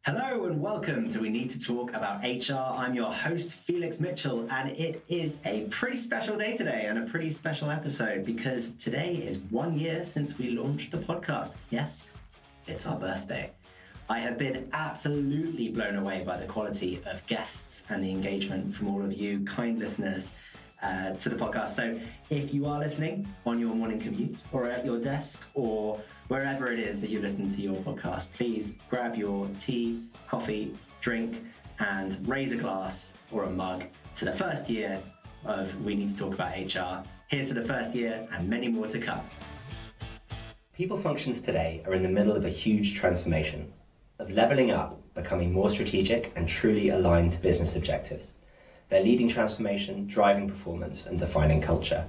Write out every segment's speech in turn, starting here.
Hello and welcome to We Need to Talk About HR. I'm your host, Felix Mitchell, and it is a pretty special day today and a pretty special episode because today is 1 year since we launched the podcast. Yes, it's our birthday. I have been absolutely blown away by the quality of guests and the engagement from all of you kind listeners to the podcast. So if you are listening on your morning commute or at your desk or wherever it is that you listen to your podcast, please grab your tea, coffee, drink, and raise a glass or a mug to the first year of We Need to Talk About HR. Here's to the first year and many more to come. People functions today are in the middle of a huge transformation, of leveling up, becoming more strategic and truly aligned to business objectives. They're leading transformation, driving performance, and defining culture.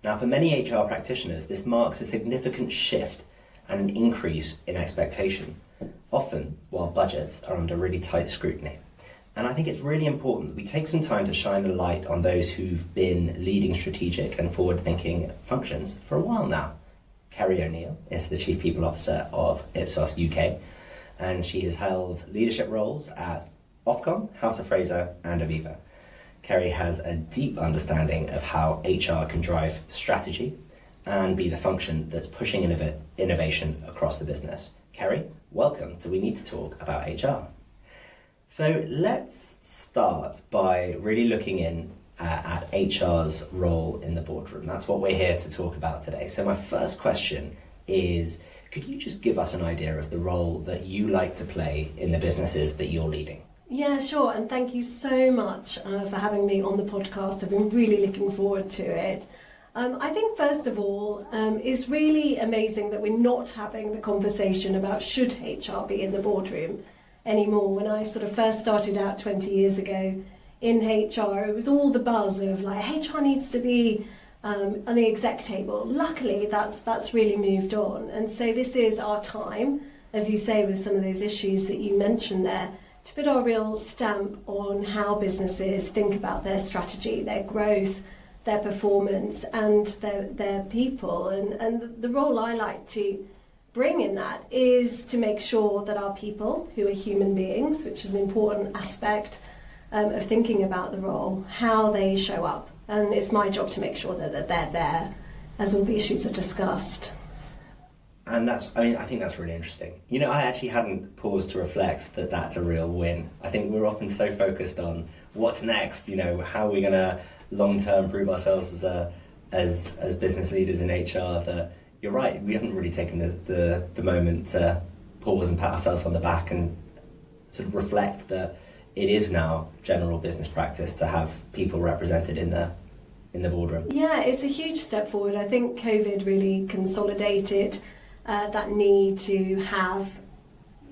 Now, for many HR practitioners, this marks a significant shift and an increase in expectation, often while budgets are under really tight scrutiny. And I think it's really important that we take some time to shine a light on those who've been leading strategic and forward-thinking functions for a while now. Kerri O'Neill is the Chief People Officer of Ipsos UK, and she has held leadership roles at Ofcom, House of Fraser, and Aviva. Kerri has a deep understanding of how HR can drive strategy and be the function that's pushing innovation across the business. Kerri, welcome to We Need to Talk About HR. So let's start by really looking in at HR's role in the boardroom. That's what we're here to talk about today. So my first question is, could you just give us an idea of the role that you like to play in the businesses that you're leading? Yeah, sure, and thank you so much for having me on the podcast. I've been really looking forward to it. I think, first of all, it's really amazing that we're not having the conversation about should HR be in the boardroom anymore. When I sort of first started out 20 years ago in HR, it was all the buzz of like, HR needs to be on the exec table. Luckily, that's really moved on. And so this is our time, as you say, with some of those issues that you mentioned there, to put our real stamp on how businesses think about their strategy, their growth, their performance, and their people. And the role I like to bring in that is to make sure that our people, who are human beings, which is an important aspect of thinking about the role, how they show up. And it's my job to make sure that they're there as all the issues are discussed. And I think that's really interesting. You know, I actually hadn't paused to reflect that that's a real win. I think we're often so focused on what's next, you know, how are we going to long-term prove ourselves as business leaders in HR, that you're right, we haven't really taken the moment to pause and pat ourselves on the back and sort of reflect that it is now general business practice to have people represented in the boardroom. Yeah, it's a huge step forward. I think COVID really consolidated that need to have,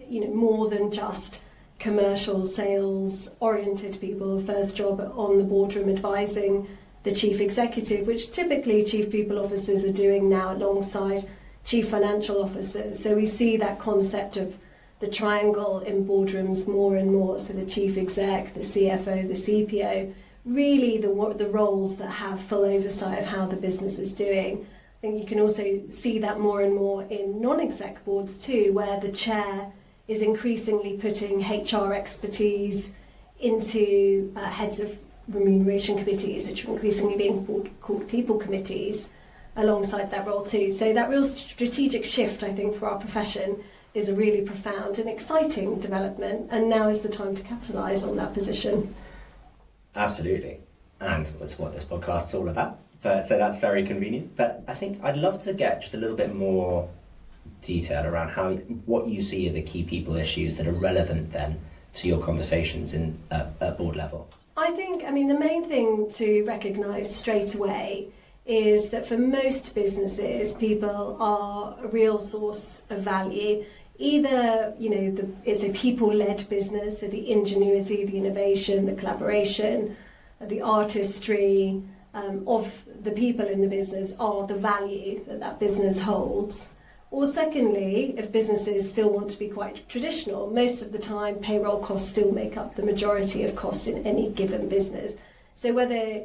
you know, more than just commercial sales oriented people. First job on the boardroom advising the chief executive, which typically chief people officers are doing now alongside chief financial officers. So we see that concept of the triangle in boardrooms more and more. So the chief exec, the CFO, the CPO, really the roles that have full oversight of how the business is doing. I think you can also see that more and more in non-exec boards too, where the chair is increasingly putting HR expertise into heads of remuneration committees, which are increasingly being called people committees, alongside that role too. So that real strategic shift, I think, for our profession is a really profound and exciting development, and now is the time to capitalise on that position. Absolutely, and that's what this podcast's all about. So that's very convenient. But I think I'd love to get just a little bit more detail around what you see are the key people issues that are relevant then to your conversations at board level. I think, the main thing to recognise straight away is that for most businesses, people are a real source of value. Either, it's a people-led business, so the ingenuity, the innovation, the collaboration, the artistry of the people in the business are the value that business holds. Or secondly, if businesses still want to be quite traditional, most of the time payroll costs still make up the majority of costs in any given business. So whether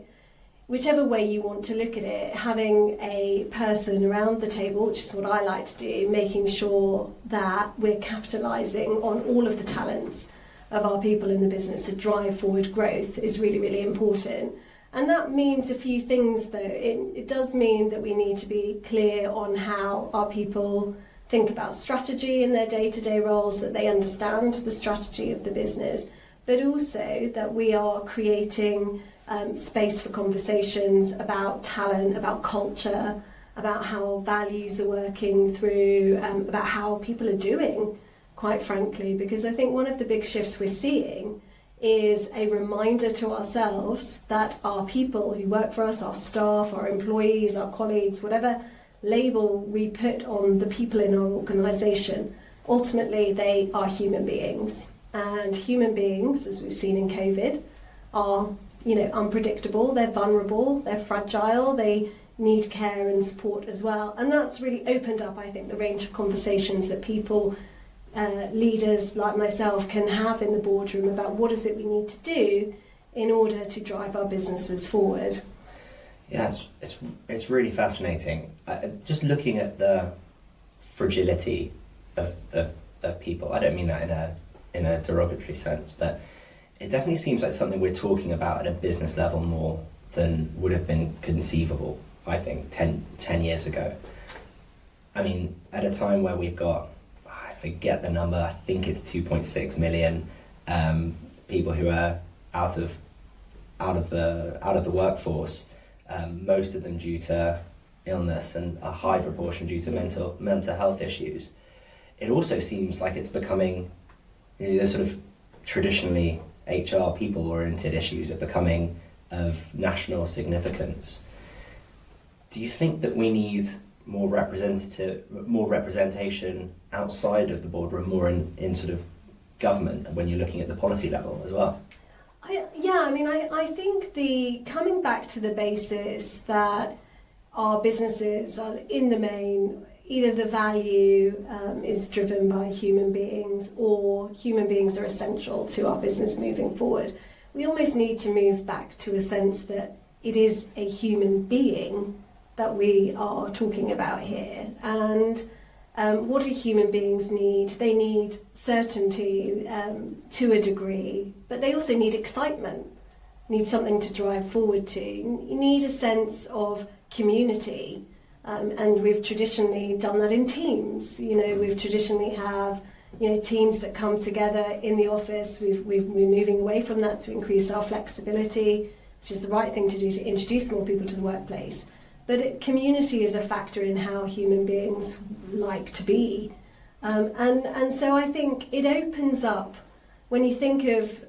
whichever way you want to look at it, having a person around the table, which is what I like to do, making sure that we're capitalising on all of the talents of our people in the business to drive forward growth is really, really important. And that means a few things, though. It does mean that we need to be clear on how our people think about strategy in their day-to-day roles, that they understand the strategy of the business, but also that we are creating space for conversations about talent, about culture, about how values are working through, about how people are doing, quite frankly, because I think one of the big shifts we're seeing is a reminder to ourselves that our people who work for us, our staff, our employees, our colleagues, whatever label we put on the people in our organisation, ultimately they are human beings. And human beings, as we've seen in COVID, are unpredictable, they're vulnerable, they're fragile, they need care and support as well. And that's really opened up, I think, the range of conversations that people, leaders like myself, can have in the boardroom about what is it we need to do in order to drive our businesses forward. Yeah, it's really fascinating. Just looking at the fragility of people. I don't mean that in a derogatory sense, but it definitely seems like something we're talking about at a business level more than would have been conceivable, I think, 10 years ago. I mean, at a time where we've got, I forget the number, I think it's 2.6 million people who are out of the workforce, most of them due to illness and a high proportion due to mental health issues. It also seems like it's becoming, the sort of traditionally HR people-oriented issues are becoming of national significance. Do you think that we need more representation outside of the boardroom, more in sort of government, when you're looking at the policy level as well? I think coming back to the basis that our businesses are, in the main, either the value is driven by human beings, or human beings are essential to our business moving forward. We almost need to move back to a sense that it is a human being that we are talking about here. And what do human beings need? They need certainty to a degree, but they also need excitement, need something to drive forward to. You need a sense of community. And we've traditionally done that in teams. We've traditionally have teams that come together in the office. We're moving away from that to increase our flexibility, which is the right thing to do to introduce more people to the workplace. But community is a factor in how human beings like to be. And so I think it opens up, when you think of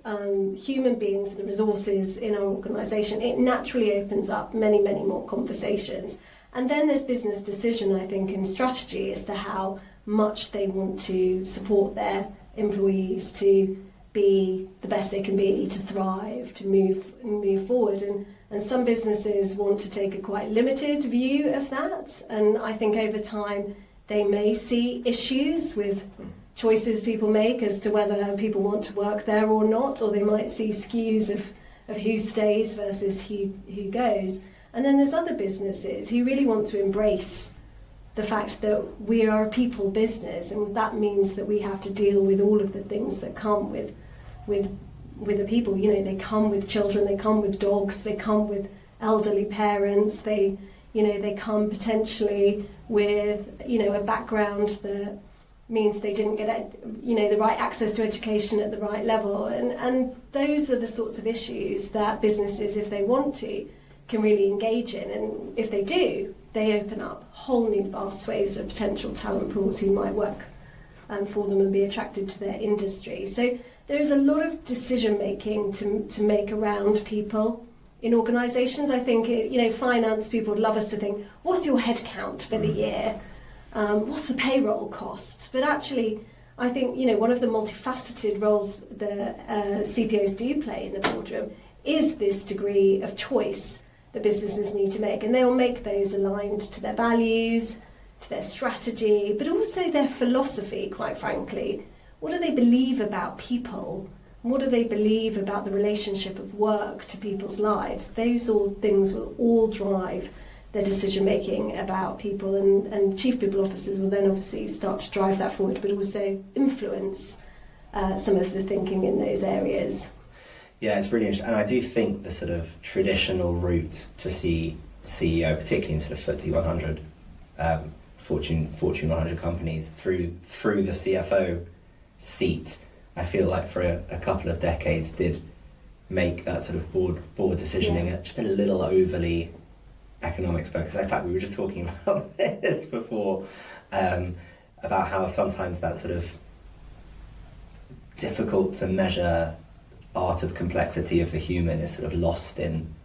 human beings and the resources in our organisation, it naturally opens up many, many more conversations. And then there's business decision, I think, and strategy as to how much they want to support their employees to be the best they can be, to thrive, to move forward. And some businesses want to take a quite limited view of that. And I think over time they may see issues with choices people make as to whether people want to work there or not, or they might see skews of who stays versus who goes. And then there's other businesses who really want to embrace the fact that we are a people business, and that means that we have to deal with all of the things that come with the people. They come with children, they come with dogs, they come with elderly parents, they come potentially with a background that means they didn't get the right access to education at the right level, and those are the sorts of issues that businesses, if they want to, can really engage in. And if they do, they open up whole new vast swathes of potential talent pools who might work for them and be attracted to their industry. So there is a lot of decision making to make around people in organisations. I think finance people would love us to think, what's your head count for the year? What's the payroll cost? But actually, I think one of the multifaceted roles the CPOs do play in the boardroom is this degree of choice that businesses need to make, and they'll make those aligned to their values, to their strategy, but also their philosophy, quite frankly. What do they believe about people? What do they believe about the relationship of work to people's lives? Those all things will all drive their decision making about people, and chief people officers will then obviously start to drive that forward, but also influence some of the thinking in those areas. Yeah, it's really interesting, and I do think the sort of traditional route to see CEO, particularly in sort of FTSE 100, Fortune 100 companies, through the CFO seat, I feel like for a couple of decades did make that sort of board decisioning just a little overly economics focused. In fact, we were just talking about this before, about how sometimes that sort of difficult to measure art of complexity of the human is sort of lost in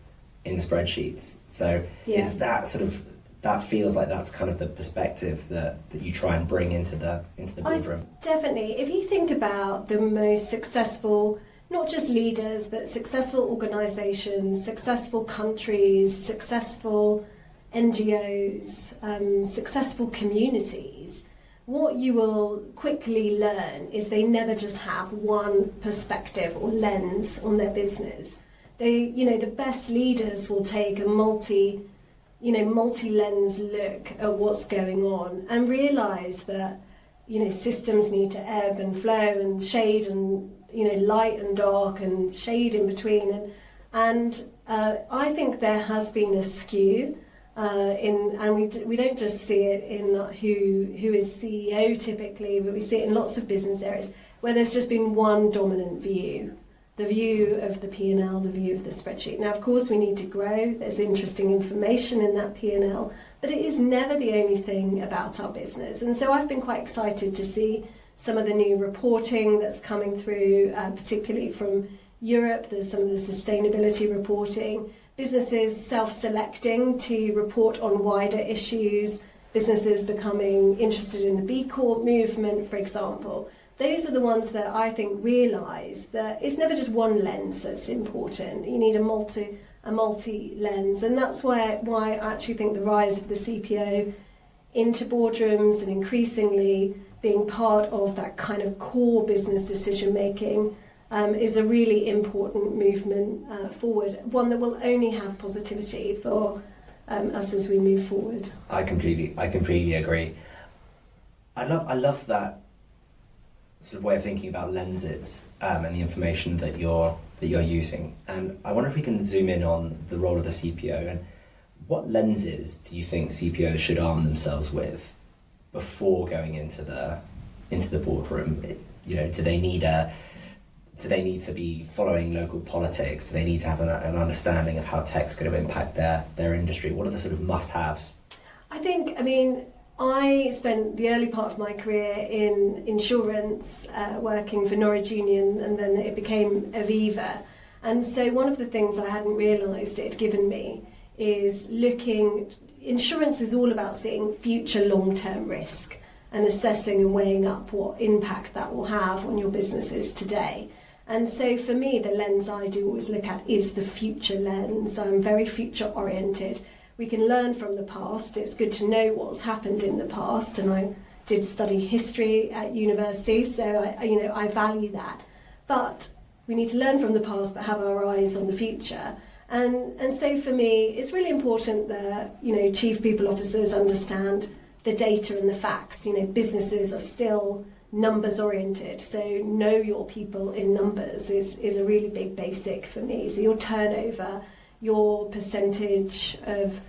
spreadsheets. So is that sort of, that feels like that's kind of the perspective that you try and bring into the boardroom? Definitely. If you think about the most successful, not just leaders, but successful organisations, successful countries, successful NGOs, successful communities, what you will quickly learn is they never just have one perspective or lens on their business. The best leaders will take a multi-lens look at what's going on and realise that, systems need to ebb and flow and shade and, light and dark and shade in between. And I think there has been a skew we don't just see it in who is CEO typically, but we see it in lots of business areas where there's just been one dominant view. The view of the P&L, the view of the spreadsheet. Now, of course, we need to grow. There's interesting information in that P&L, but it is never the only thing about our business. And so I've been quite excited to see some of the new reporting that's coming through, particularly from Europe. There's some of the sustainability reporting, businesses self-selecting to report on wider issues, businesses becoming interested in the B Corp movement, for example. Those are the ones that I think realise that it's never just one lens that's important. You need a multi lens, and that's why I actually think the rise of the CPO into boardrooms and increasingly being part of that kind of core business decision making is a really important movement forward. One that will only have positivity for us as we move forward. I completely agree. I love that sort of way of thinking about lenses and the information that you're using. And I wonder if we can zoom in on the role of the CPO and what lenses do you think CPOs should arm themselves with before going into the boardroom? Do they need to be following local politics? Do they need to have an understanding of how tech's going to impact their industry? What are the sort of must-haves? I spent the early part of my career in insurance, working for Norwich Union, and then it became Aviva. And so one of the things I hadn't realised it had given me is insurance is all about seeing future long-term risk and assessing and weighing up what impact that will have on your businesses today. And so for me, the lens I do always look at is the future lens. I'm very future-oriented. We can learn from the past. It's good to know what's happened in the past, and I did study history at university, so I value that. But we need to learn from the past, but have our eyes on the future. And so for me, it's really important that chief people officers understand the data and the facts. Businesses are still numbers oriented, so know your people in numbers is a really big basic for me. So your turnover, your percentage of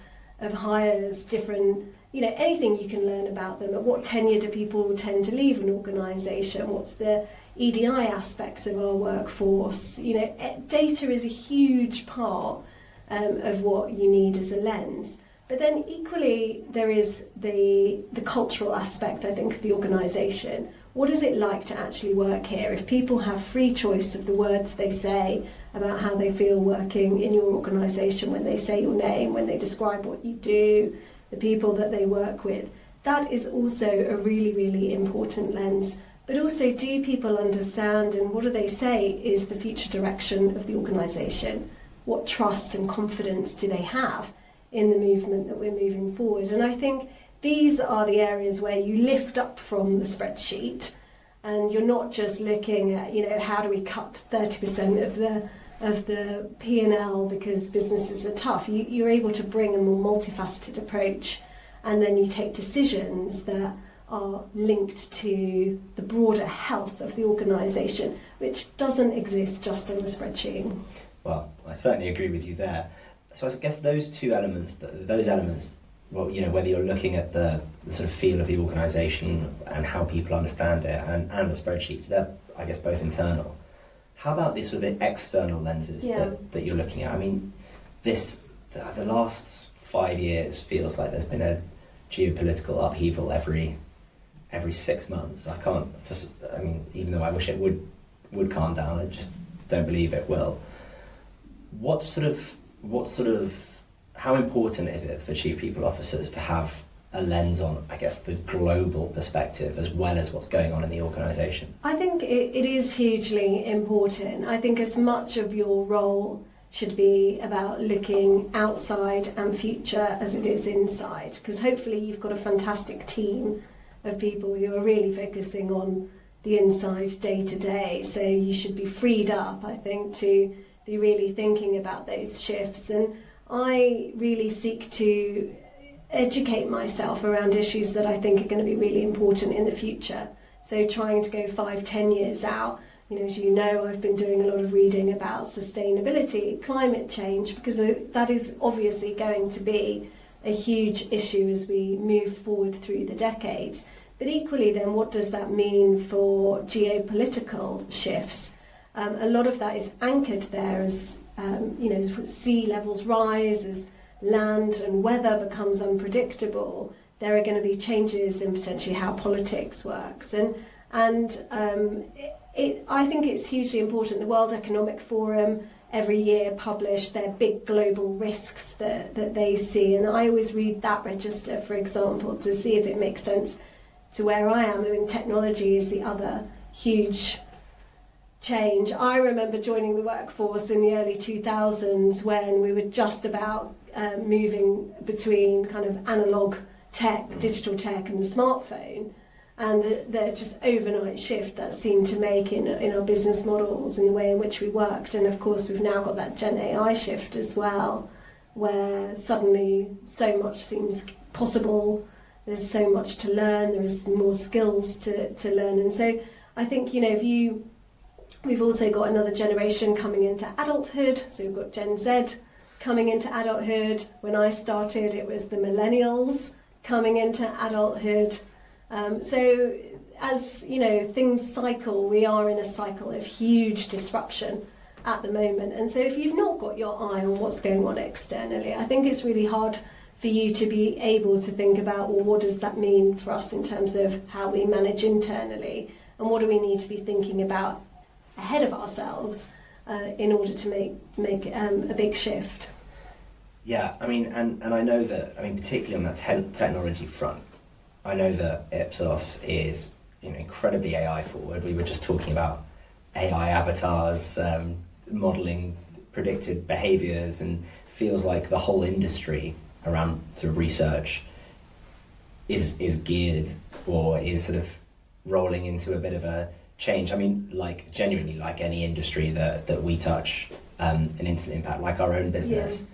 hires, different, anything you can learn about them. At what tenure do people tend to leave an organisation? What's the EDI aspects of our workforce? Data is a huge part of what you need as a lens. But then equally, there is the cultural aspect, I think, of the organisation. What is it like to actually work here? If people have free choice of the words they say about how they feel working in your organisation, when they say your name, when they describe what you do, the people that they work with, that is also a really, really important lens. But also, do people understand, and what do they say is the future direction of the organisation? What trust and confidence do they have in the movement that we're moving forward? And I think these are the areas where you lift up from the spreadsheet And you're not just looking at, how do we cut 30% of the P&L because businesses are tough. You're able to bring a more multifaceted approach, and then you take decisions that are linked to the broader health of the organisation, which doesn't exist just on the spreadsheet. Well, I certainly agree with you there. So I guess those two elements, well, whether you're looking at the sort of feel of the organisation and how people understand it, and the spreadsheets, they're, I guess, both internal. How about the sort of external lenses that you're looking at? I mean, the last 5 years feels like there's been a geopolitical upheaval every 6 months. Even though I wish it would calm down, I just don't believe it will. How important is it for chief people officers to have a lens on, I guess, the global perspective as well as what's going on in the organisation? I think it is hugely important. I think as much of your role should be about looking outside and future as it is inside, because hopefully you've got a fantastic team of people who are really focusing on the inside day to day. So you should be freed up, I think, to be really thinking about those shifts. And I really seek to educate myself around issues that I think are going to be really important in the future. So trying to go 5-10 years out. As you know, I've been doing a lot of reading about sustainability, climate change, because that is obviously going to be a huge issue as we move forward through the decades. But equally then, what does that mean for geopolitical shifts? A lot of that is anchored there as as sea levels rise, as land and weather becomes unpredictable. There are going to be changes in potentially how politics works, and I think it's hugely important. The World Economic Forum every year publish their big global risks that they see, and I always read that register, for example, to see if it makes sense to where I am. I mean, technology is the other huge change. I remember joining the workforce in the early 2000s when we were just about moving between kind of analogue tech, digital tech and the smartphone, and the just overnight shift that seemed to make in our business models and the way in which we worked. And of course we've now got that Gen AI shift as well, where suddenly so much seems possible, there's so much to learn, there is more skills to learn. And so I think, we've also got another generation coming into adulthood. So we've got Gen Z coming into adulthood. When I started, it was the millennials coming into adulthood. So as things cycle, we are in a cycle of huge disruption at the moment. And so if you've not got your eye on what's going on externally, I think it's really hard for you to be able to think about, well, what does that mean for us in terms of how we manage internally, and what do we need to be thinking about ahead of ourselves in order to make a big shift. Yeah, and I know that, particularly on that technology front, I know that Ipsos is incredibly AI forward. We were just talking about AI avatars, modelling predicted behaviours, and feels like the whole industry around sort of research is geared, or is sort of rolling into a bit of a change. Genuinely, like any industry that we touch, an instant impact, like our own business. Yeah.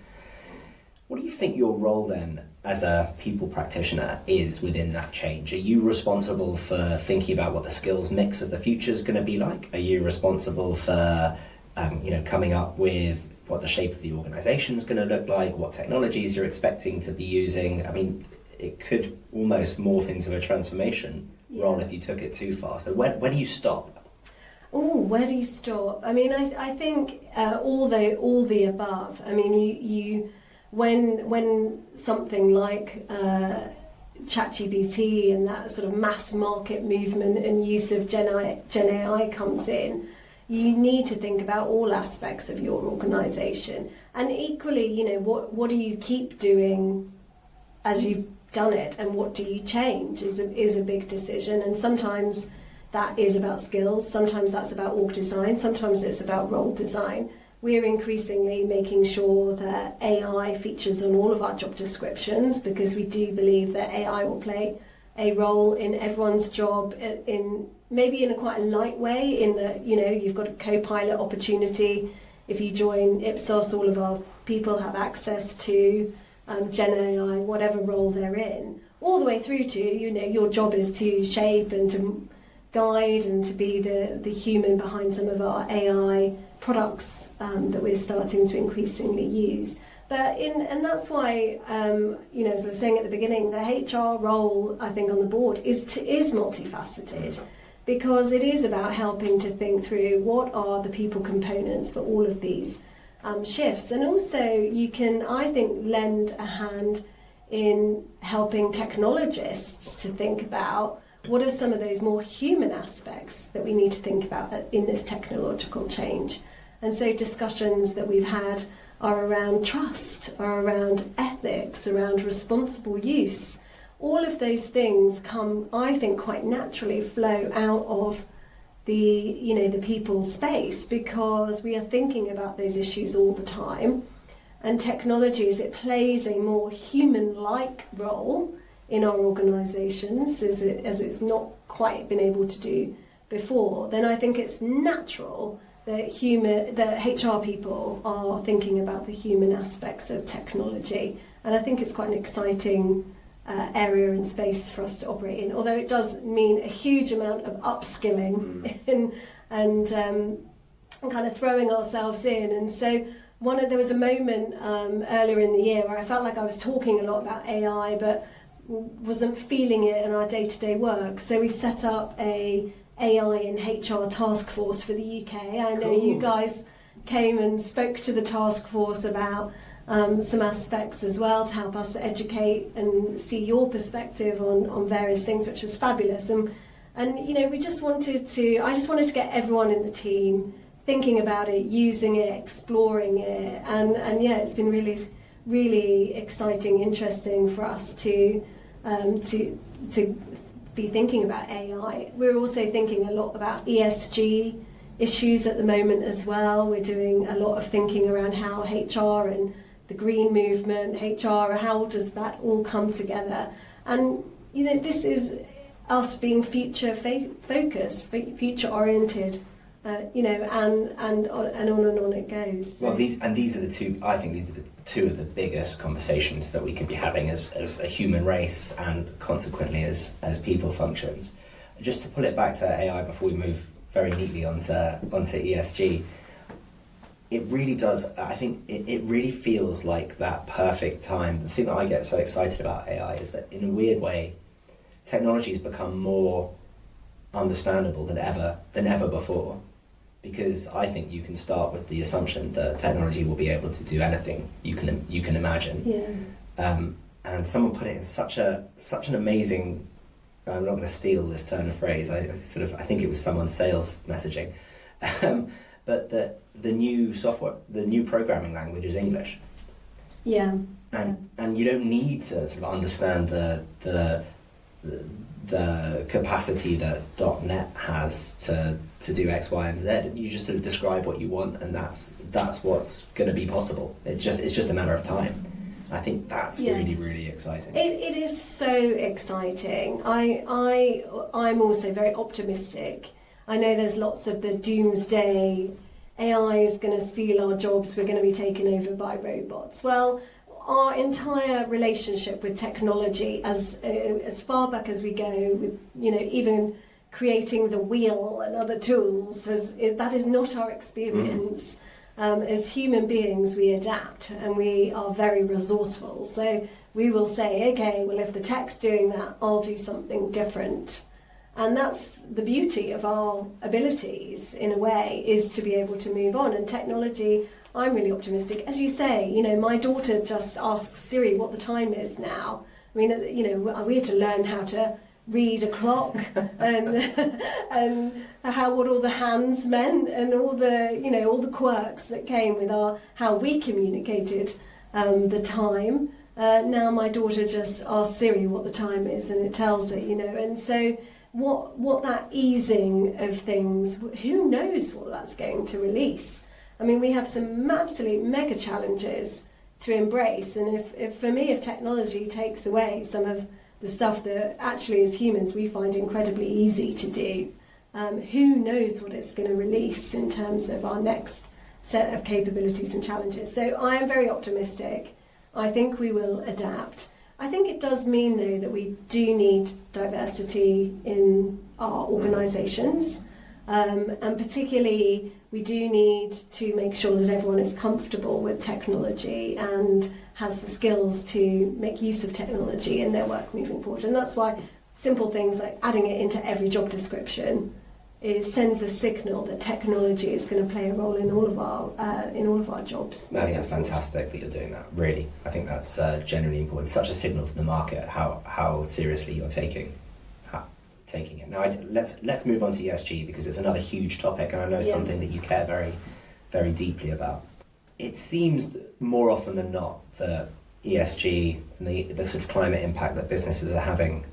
What do you think your role then as a people practitioner is within that change? Are you responsible for thinking about what the skills mix of the future is going to be like? Are you responsible for coming up with what the shape of the organisation is going to look like, what technologies you're expecting to be using? It could almost morph into a transformation role if you took it too far. So where do you stop? Oh, where do you stop? I think all the above. You when something like ChatGPT and that sort of mass market movement and use of Gen AI comes in, you need to think about all aspects of your organisation. And equally, what do you keep doing as you've done it, and what do you change is a big decision. And sometimes that is about skills, sometimes that's about org design, sometimes it's about role design. We're increasingly making sure that AI features on all of our job descriptions, because we do believe that AI will play a role in everyone's job in maybe in a quite a light way, in that, you've got a co-pilot opportunity. If you join Ipsos, all of our people have access to Gen AI, whatever role they're in, all the way through to, your job is to shape and to guide and to be the human behind some of our AI products that we're starting to increasingly use. And that's why, as I was saying at the beginning, the HR role, I think, on the board is multifaceted, because it is about helping to think through what are the people components for all of these shifts. And also you can, I think, lend a hand in helping technologists to think about what are some of those more human aspects that we need to think about in this technological change. And so discussions that we've had are around trust, are around ethics, around responsible use. All of those things come, I think, quite naturally flow out of the people space, because we are thinking about those issues all the time. And technologies, it plays a more human-like role in our organisations, as it's not quite been able to do before. Then I think it's natural that HR people are thinking about the human aspects of technology, and I think it's quite an exciting area and space for us to operate in. Although it does mean a huge amount of upskilling and kind of throwing ourselves in. And so there was a moment earlier in the year where I felt like I was talking a lot about AI, but wasn't feeling it in our day-to-day work. So we set up a AI in HR task force for the UK. I know you guys came and spoke to the task force about some aspects as well, to help us educate and see your perspective on various things, which was fabulous. And I just wanted to get everyone in the team thinking about it, using it, exploring it, and yeah, it's been really, really exciting, interesting for us to be thinking about AI. We're also thinking a lot about ESG issues at the moment as well. We're doing a lot of thinking around how HR and the green movement, how does that all come together? And this is us being future focused, future oriented, and on and on it goes. So. Well, these are the two. I think these are the two of the biggest conversations that we can be having as a human race, and consequently as people functions. Just to pull it back to AI before we move very neatly onto ESG. It really does. I think it really feels like that perfect time. The thing that I get so excited about AI is that, in a weird way, technology has become more understandable than ever before. Because I think you can start with the assumption that technology will be able to do anything you can imagine. Yeah. And someone put it in such an amazing. I'm not going to steal this turn of phrase. I think it was someone's sales messaging. But the new software, the new programming language is English. Yeah. And you don't need to sort of understand the capacity that .NET has to do X, Y, and Z. You just sort of describe what you want, and that's what's going to be possible. It's just a matter of time. I think that's really, really exciting. It is so exciting. I'm also very optimistic. I know there's lots of the doomsday, AI is going to steal our jobs, we're going to be taken over by robots. Well, our entire relationship with technology, as far back as we go, with even creating the wheel and other tools, that is not our experience. As human beings, we adapt and we are very resourceful. So we will say, okay, well, if the tech's doing that, I'll do something different. And that's the beauty of our abilities, in a way, is to be able to move on. And technology, I'm really optimistic. As you say, my daughter just asks Siri what the time is now. I mean, we had to learn how to read a clock and what all the hands meant, and all the quirks that came with how we communicated the time. Now my daughter just asks Siri what the time is, and it tells her, and so what that easing of things, who knows what that's going to release. I mean, we have some absolute mega challenges to embrace, and if technology takes away some of the stuff that actually as humans we find incredibly easy to do. Who knows what it's going to release in terms of our next set of capabilities and challenges. So I am very optimistic. I think we will adapt. I think it does mean, though, that we do need diversity in our organisations, and particularly we do need to make sure that everyone is comfortable with technology and has the skills to make use of technology in their work moving forward. And that's why simple things like adding it into every job description sends a signal that technology is going to play a role in all of our jobs. I think that's fantastic that you're doing that. Really, I think that's genuinely important. Such a signal to the market how seriously you're taking it. Now, let's move on to ESG, because it's another huge topic, and I know something that you care very, very deeply about. It seems more often than not that ESG and the sort of climate impact that businesses are having,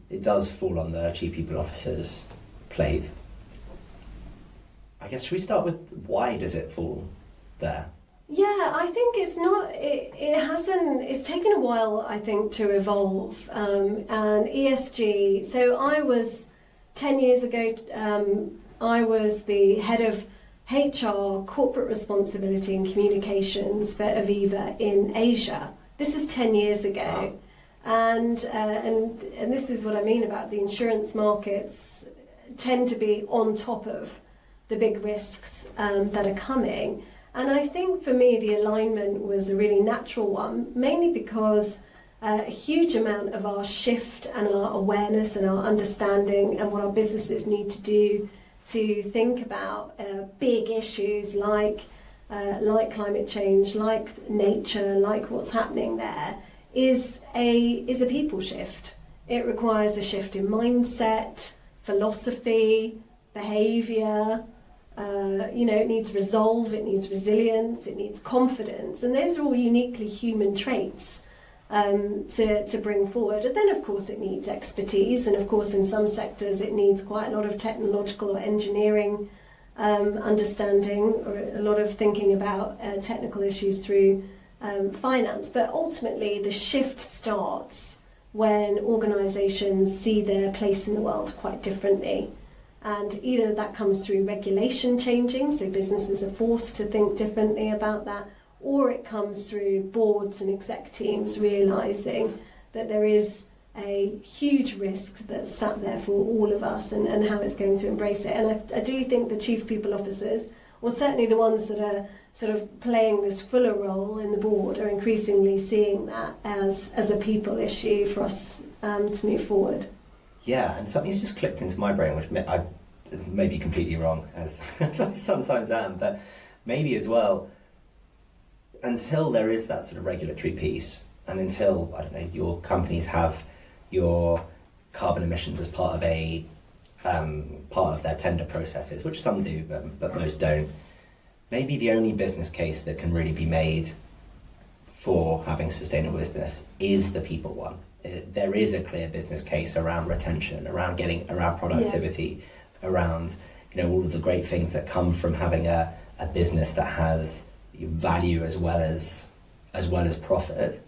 it does fall on the chief people officer's plate. I guess, should we start with why does it fall there? Yeah, I think it's taken a while, I think, to evolve. And ESG, so I was, 10 years ago, I was the head of HR, corporate responsibility and communications for Aviva in Asia. This is 10 years ago. Wow. And this is what I mean about the insurance markets tend to be on top of the big risks that are coming. And I think for me the alignment was a really natural one, mainly because a huge amount of our shift and our awareness and our understanding and what our businesses need to do to think about big issues like climate change, like nature, like what's happening there, is a people shift. It requires a shift in mindset, philosophy, behaviour. It needs resolve, it needs resilience, it needs confidence, and those are all uniquely human traits to bring forward. And then, of course, it needs expertise, and of course, in some sectors, it needs quite a lot of technological or engineering understanding, or a lot of thinking about technical issues through finance. But ultimately, the shift starts when organisations see their place in the world quite differently. And either that comes through regulation changing, so businesses are forced to think differently about that, or it comes through boards and exec teams realising that there is a huge risk that's sat there for all of us and how it's going to embrace it. And I do think the chief people officers, or certainly the ones that are sort of playing this fuller role in the board, are increasingly seeing that as a people issue for us to move forward. Yeah, and something's just clicked into my brain, which I may be completely wrong, as I sometimes am, but maybe as well, until there is that sort of regulatory piece, and until, I don't know, your companies have your carbon emissions as part of their tender processes, which some do, but most don't, maybe the only business case that can really be made for having a sustainable business is the people one. There is a clear business case around retention, around productivity, around all of the great things that come from having a business that has value as well as profit.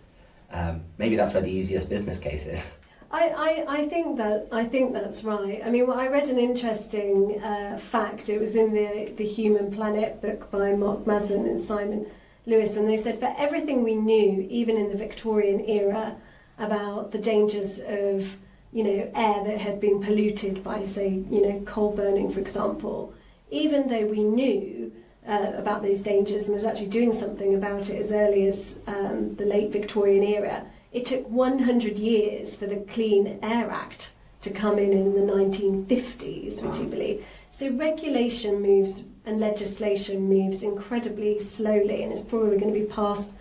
Maybe that's where the easiest business case is. I think that's right. I mean, I read an interesting fact. It was in the Human Planet book by Mark Maslin and Simon Lewis, and they said for everything we knew, even in the Victorian era, about the dangers of air that had been polluted by, say, coal burning, for example, even though we knew about these dangers and was actually doing something about it as early as the late Victorian era, it took 100 years for the Clean Air Act to come in the 1950s, would you believe? So regulation moves and legislation moves incredibly slowly, and it's probably going to be past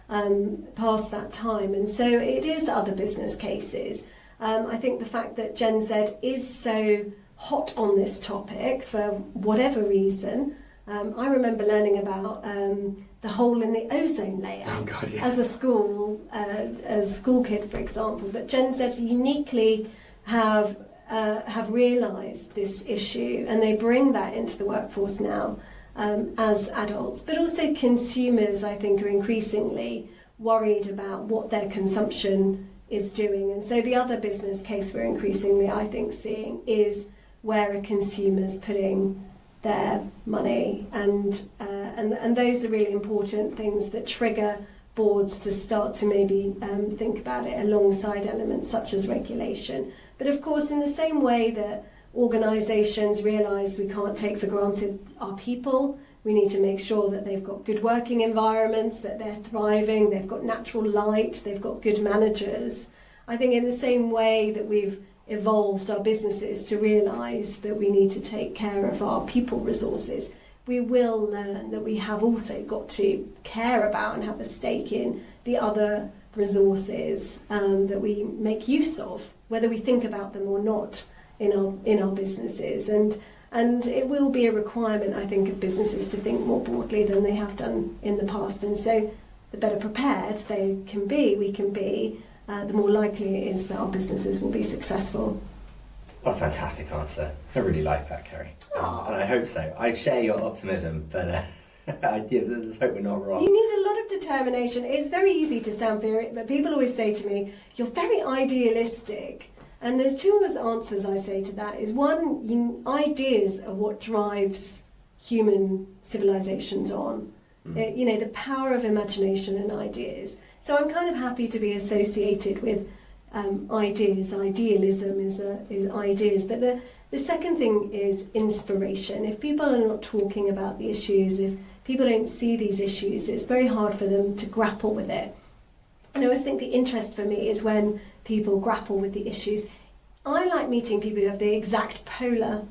that time. And so it is other business cases. I think the fact that Gen Z is so hot on this topic for whatever reason, I remember learning about the hole in the ozone layer as a school kid, for example. But Gen Z uniquely have realised this issue, and they bring that into the workforce now as adults. But also consumers, I think, are increasingly worried about what their consumption is doing. And so the other business case we're increasingly, I think, seeing is where are consumers putting their money, and those are really important things that trigger boards to start to maybe think about it alongside elements such as regulation. But of course, in the same way that organisations realise we can't take for granted our people, we need to make sure that they've got good working environments, that they're thriving, they've got natural light, they've got good managers. I think in the same way that we've evolved our businesses to realise that we need to take care of our people resources, we will learn that we have also got to care about and have a stake in the other resources that we make use of, whether we think about them or not in our businesses. And it will be a requirement, I think, of businesses to think more broadly than they have done in the past. And so the better prepared we can be, the more likely it is that our businesses will be successul. What a fantastic answer. I really like that, Kerri. And I hope so. I share your optimism, but let's hope we're not wrong. You need a lot of determination. It's very easy to sound very, but people always say to me, you're very idealistic. And there's two answers I say to that. Is one, ideas are what drives human civilizations on. The power of imagination and ideas. So I'm kind of happy to be associated with ideas. Idealism is ideas. But the second thing is inspiration. If people are not talking about the issues, if people don't see these issues, it's very hard for them to grapple with it. And I always think the interest for me is when people grapple with the issues. I like meeting people who have the exact polar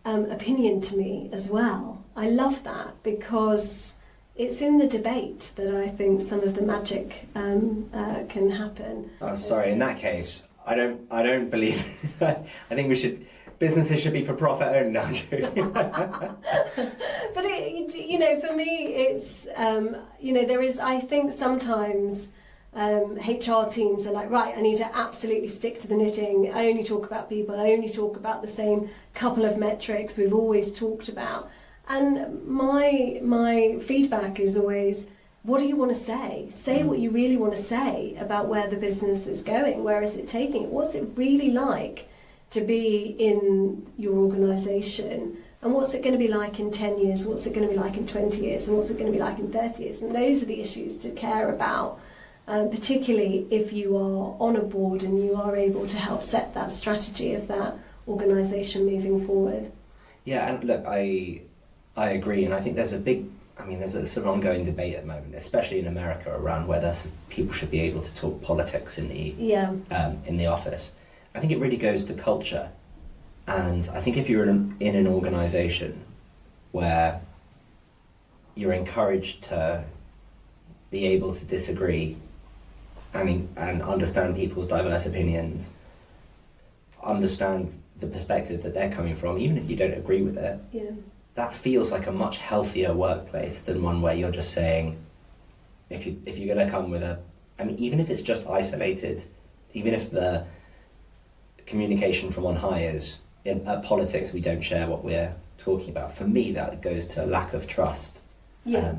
opinion to me as well. I love that because it's in the debate that I think some of the magic can happen. Oh, sorry. In that case, I don't believe. I think businesses should be for profit only. No, I'm joking. But for me, it's there is. I think sometimes HR teams are like, right, I need to absolutely stick to the knitting. I only talk about people. I only talk about the same couple of metrics we've always talked about. And my feedback is always, what do you want to say? Say what you really want to say about where the business is going. Where is it taking it? What's it really like to be in your organisation? And what's it going to be like in 10 years? What's it going to be like in 20 years? And what's it going to be like in 30 years? And those are the issues to care about, particularly if you are on a board and you are able to help set that strategy of that organisation moving forward. Yeah, and look, I agree, and I think there's a sort of ongoing debate at the moment, especially in America, around whether people should be able to talk politics in the office. I think it really goes to culture, and I think if you're in an organisation where you're encouraged to be able to disagree and understand people's diverse opinions, understand the perspective that they're coming from, even if you don't agree with it. Yeah. That feels like a much healthier workplace than one where you're just saying, if you're going to come with even if it's just isolated, even if the communication from on high is, in politics we don't share what we're talking about, for me that goes to lack of trust. Yeah.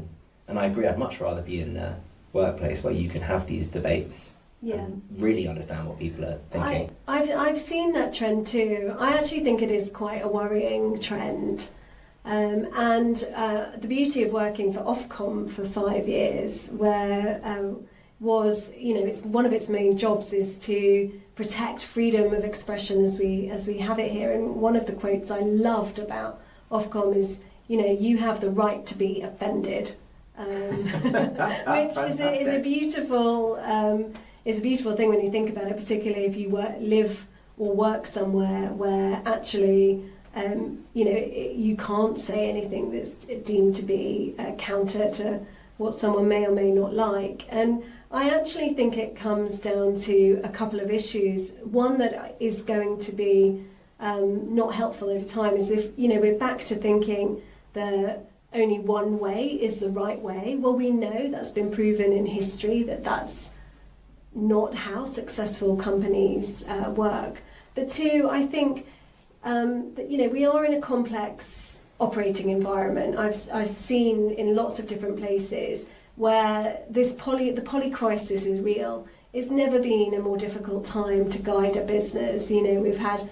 And I agree, I'd much rather be in a workplace where you can have these debates. Yeah. Really understand what people are thinking. I've seen that trend too. I actually think it is quite a worrying trend. The beauty of working for Ofcom for 5 years, where it's one of its main jobs is to protect freedom of expression as we have it here. And one of the quotes I loved about Ofcom is, you have the right to be offended, which is a beautiful thing when you think about it, particularly if you live or work somewhere where actually you can't say anything that's deemed to be counter to what someone may or may not like. And I actually think it comes down to a couple of issues. One that is going to be not helpful over time is if, we're back to thinking that only one way is the right way. Well, we know that's been proven in history that that's not how successful companies work. But two, I think that we are in a complex operating environment. I've seen in lots of different places where the poly crisis is real. it's never been a more difficult time to guide a business. You know, we've had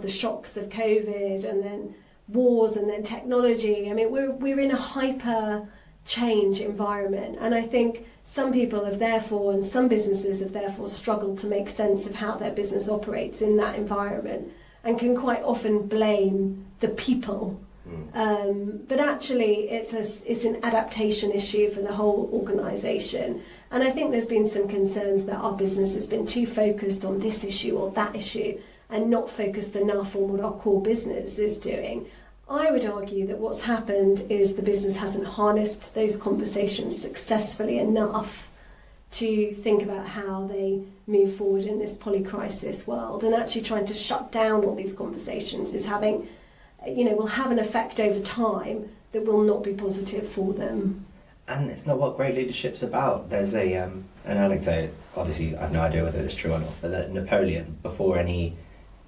the shocks of COVID, and then wars, and then technology. I mean, we're in a hyper change environment, and I think some people have therefore, and some businesses have therefore struggled to make sense of how their business operates in that environment, and can quite often blame the people. But actually, it's an adaptation issue for the whole organisation. And I think there's been some concerns that our business has been too focused on this issue or that issue, and not focused enough on what our core business is doing. I would argue that what's happened is the business hasn't harnessed those conversations successfully enough to think about how they move forward in this polycrisis world. And actually trying to shut down all these conversations is will have an effect over time that will not be positive for them. And it's not what great leadership's about. There's an anecdote, obviously I have no idea whether it's true or not, but that Napoleon, before any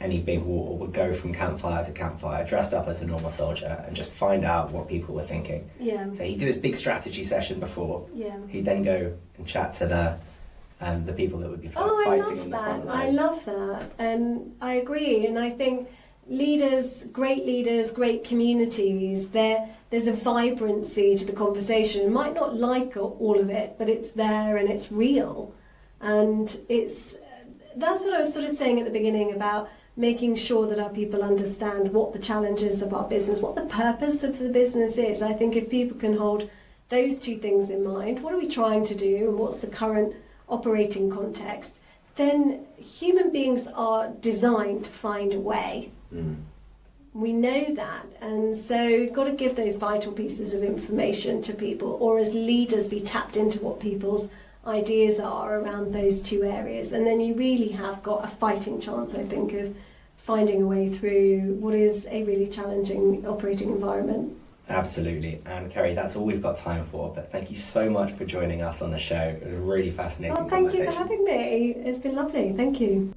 big war, would go from campfire to campfire dressed up as a normal soldier and just find out what people were thinking. Yeah. So he'd do his big strategy session before. Yeah. He'd then go and chat to the people that would be fighting on the front line. I love that, and I agree. And I think leaders, great communities, there's a vibrancy to the conversation. You might not like all of it, but it's there and it's real. And that's what I was sort of saying at the beginning about making sure that our people understand what the challenges of our business, what the purpose of the business is. I think if people can hold those two things in mind, what are we trying to do and what's the current operating context, then human beings are designed to find a way. We know that, and so you've got to give those vital pieces of information to people, or as leaders be tapped into what people's ideas are around those two areas, and then you really have got a fighting chance, I think, of finding a way through what is a really challenging operating environment. Absolutely. And Kerri, that's all we've got time for, but thank you so much for joining us on the show. It was a really fascinating conversation. Thank you for having me. It's been lovely. Thank you.